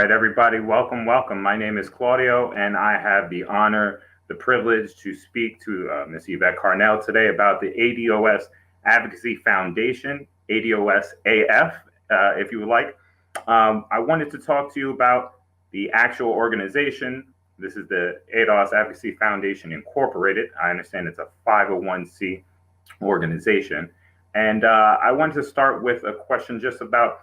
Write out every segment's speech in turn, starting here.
right, everybody, welcome, welcome. My name is Claudio, and I have the honor, the privilege to speak to Ms. Yvette Carnell today about the ADOS Advocacy Foundation, ADOS AF, if you would like. I wanted to talk to you about the actual organization. This is the ADOS Advocacy Foundation Incorporated. I understand it's a 501c organization. And I wanted to start with a question just about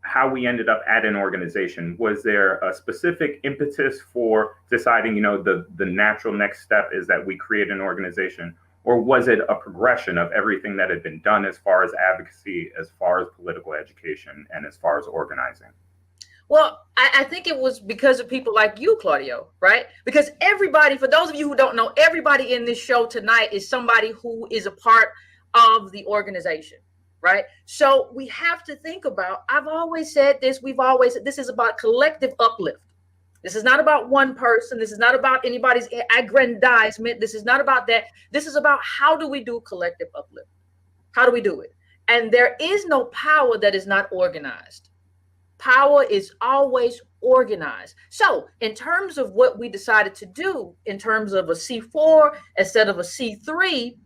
how we ended up at an organization. Was there a specific impetus for deciding, the natural next step is that we create an organization? Or was it a progression of everything that had been done as far as advocacy, as far as political education, and as far as organizing? Well, I think it was because of people like you, Claudio, right? Because everybody, for those of you who don't know, everybody in this show tonight is somebody who is a part of the organization, right? So we have to think about, I've always said this, this is about collective uplift. This is not about one person. This is not about anybody's aggrandizement. This is not about that. This is about how do we do collective uplift? How do we do it? And there is no power that is not organized. Power is always organized. So in terms of what we decided to do, in terms of a C4 instead of a C3,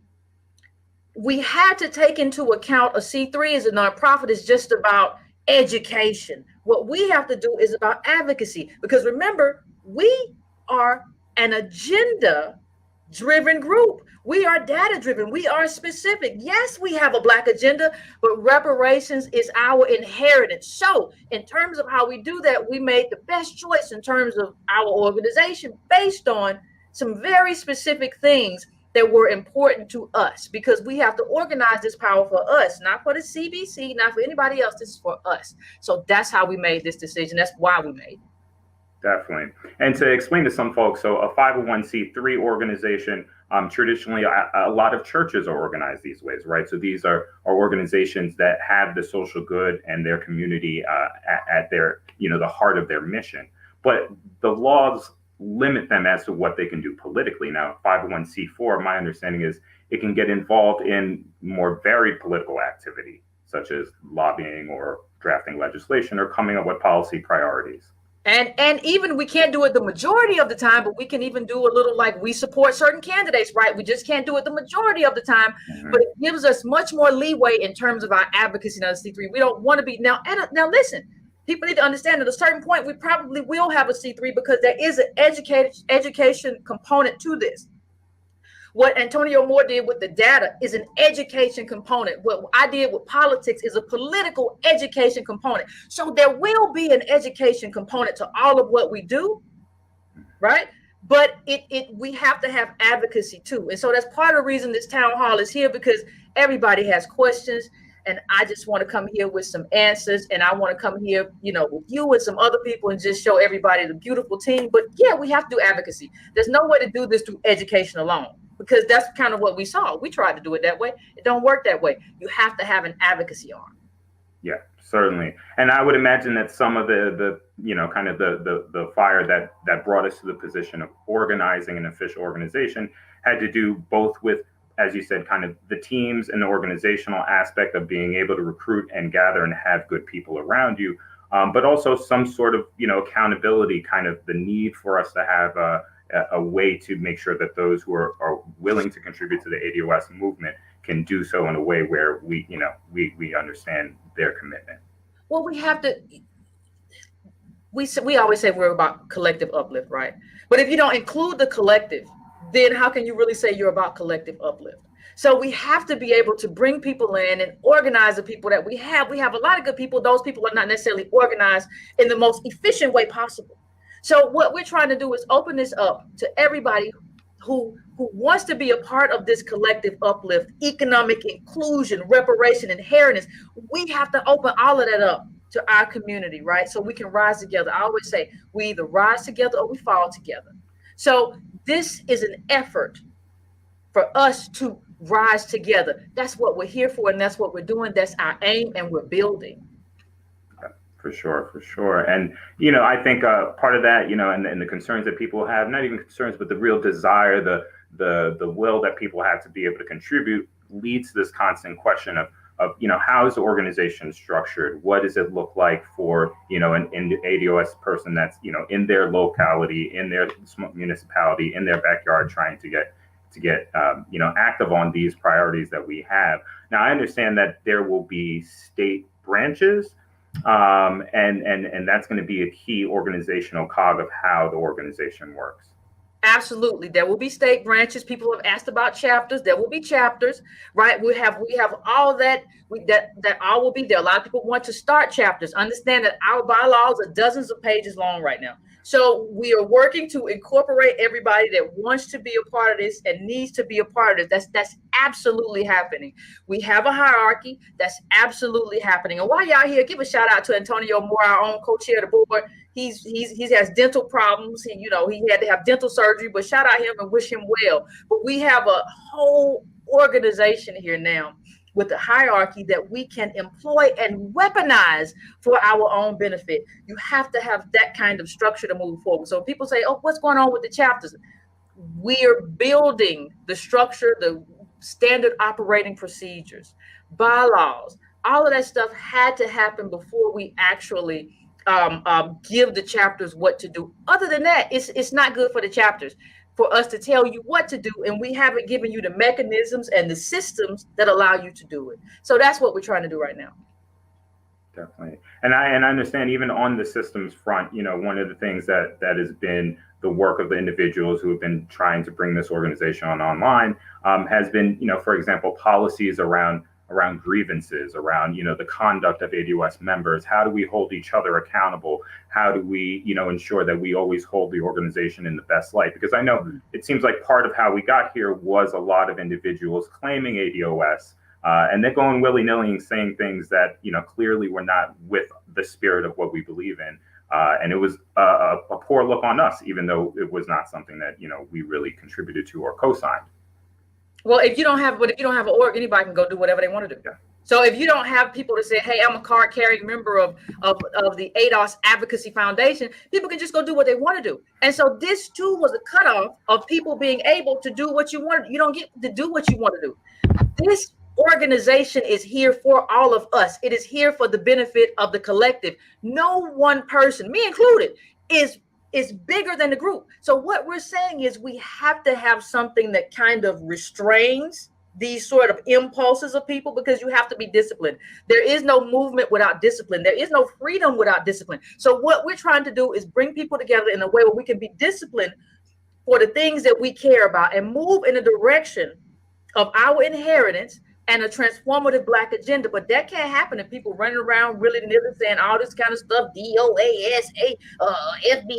we had to take into account a C3 as a nonprofit is just about education. What we have to do is about advocacy, because remember, we are an agenda-driven group. We are data-driven. We are specific. Yes, we have a Black agenda, but reparations is our inheritance. So in terms of how we do that, we made the best choice in terms of our organization based on some very specific things that were important to us, because we have to organize this power for us, not for the CBC, not for anybody else. This is for us. So that's how we made this decision. That's why we made it. Definitely. And to explain to some folks, so a 501c3 organization, traditionally, a lot of churches are organized these ways, right? So these are organizations that have the social good and their community at their, the heart of their mission. But the laws limit them as to what they can do politically. Now, 501c4, my understanding is it can get involved in more varied political activity, such as lobbying or drafting legislation or coming up with policy priorities. And even we can't do it the majority of the time, but we can even do a little, like, we support certain candidates, right? We just can't do it the majority of the time, but it gives us much more leeway in terms of our advocacy on C3. We don't want to be now listen, people need to understand at a certain point, we probably will have a C3 because there is an education component to this. What Antonio Moore did with the data is an education component. What I did with politics is a political education component. So there will be an education component to all of what we do, right? But we have to have advocacy too. And so that's part of the reason this town hall is here, because everybody has questions. And I just want to come here with some answers. And I want to come here, with you and some other people and just show everybody the beautiful team. But yeah, we have to do advocacy. There's no way to do this through education alone, because that's kind of what we saw. We tried to do it that way. It don't work that way. You have to have an advocacy arm. Yeah, certainly. And I would imagine that some of the fire that brought us to the position of organizing an official organization had to do both with, as you said, kind of the teams and the organizational aspect of being able to recruit and gather and have good people around you, but also some sort of, accountability, kind of the need for us to have a way to make sure that those who are willing to contribute to the ADOS movement can do so in a way where we understand their commitment. Well, we have to, we always say we're about collective uplift, right? But if you don't include the collective, then how can you really say you're about collective uplift? So we have to be able to bring people in and organize the people that we have. We have a lot of good people. Those people are not necessarily organized in the most efficient way possible. So what we're trying to do is open this up to everybody who wants to be a part of this collective uplift, economic inclusion, reparation, inheritance. We have to open all of that up to our community, right? So we can rise together. I always say we either rise together or we fall together. So this is an effort for us to rise together. That's what we're here for, and that's what we're doing. That's our aim, and we're building. For sure. And, I think part of that, and the concerns that people have, not even concerns, but the real desire, the will that people have to be able to contribute leads to this constant question of, how is the organization structured? What does it look like for, an ADOS person that's, in their locality, in their municipality, in their backyard, trying to get active on these priorities that we have. Now, I understand that there will be state branches, and that's going to be a key organizational cog of how the organization works. Absolutely. There will be state branches. People have asked about chapters. There will be chapters, right? We have all that. That all will be there. A lot of people want to start chapters. Understand that our bylaws are dozens of pages long right now. So we are working to incorporate everybody that wants to be a part of this and needs to be a part of this. That's absolutely happening. We have a hierarchy. That's absolutely happening. And while y'all here, give a shout out to Antonio Moore, our own co-chair of the board. He has dental problems. He had to have dental surgery, but shout out him and wish him well. But we have a whole organization here now with a hierarchy that we can employ and weaponize for our own benefit. You have to have that kind of structure to move forward. So people say, oh, what's going on with the chapters? We're building the structure, the standard operating procedures, bylaws, all of that stuff had to happen before we actually give the chapters what to do. Other than that, it's not good for the chapters for us to tell you what to do, and we haven't given you the mechanisms and the systems that allow you to do it. So that's what we're trying to do right now. Definitely. And I understand even on the systems front, one of the things that has been the work of the individuals who have been trying to bring this organization online has been, for example, policies around grievances, around, the conduct of ADOS members. How do we hold each other accountable? How do we, ensure that we always hold the organization in the best light? Because I know it seems like part of how we got here was a lot of individuals claiming ADOS, and they're going willy-nilly and saying things that, clearly were not with the spirit of what we believe in. And it was a poor look on us, even though it was not something that, we really contributed to or co-signed. Well, if you don't have an org, anybody can go do whatever they want to do. Yeah. So if you don't have people to say, hey, I'm a card carrying member of the ADOS Advocacy Foundation, people can just go do what they want to do. And so this too was a cutoff of people being able to do what you want. You don't get to do what you want to do. This organization is here for all of us. It is here for the benefit of the collective. No one person, me included, is bigger than the group. So what we're saying is we have to have something that kind of restrains these sort of impulses of people, because you have to be disciplined. There is no movement without discipline. There is no freedom without discipline. So what we're trying to do is bring people together in a way where we can be disciplined for the things that we care about and move in the direction of our inheritance and a transformative Black agenda. But that can't happen if people running around really nilly saying all this kind of stuff, DOASA, FB,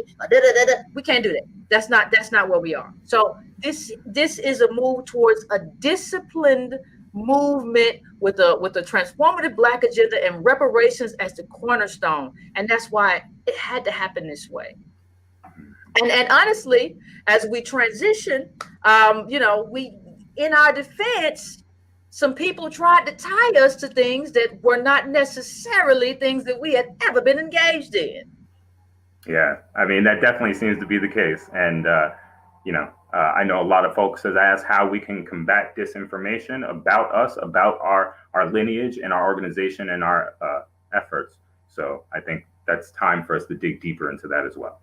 we can't do that. That's not where we are. So this is a move towards a disciplined movement with a transformative Black agenda and reparations as the cornerstone. And that's why it had to happen this way. And honestly, as we transition, we, in our defense, some people tried to tie us to things that were not necessarily things that we had ever been engaged in. Yeah, I mean, that definitely seems to be the case. And, I know a lot of folks have asked how we can combat disinformation about us, about our lineage and our organization and our efforts. So I think that's time for us to dig deeper into that as well.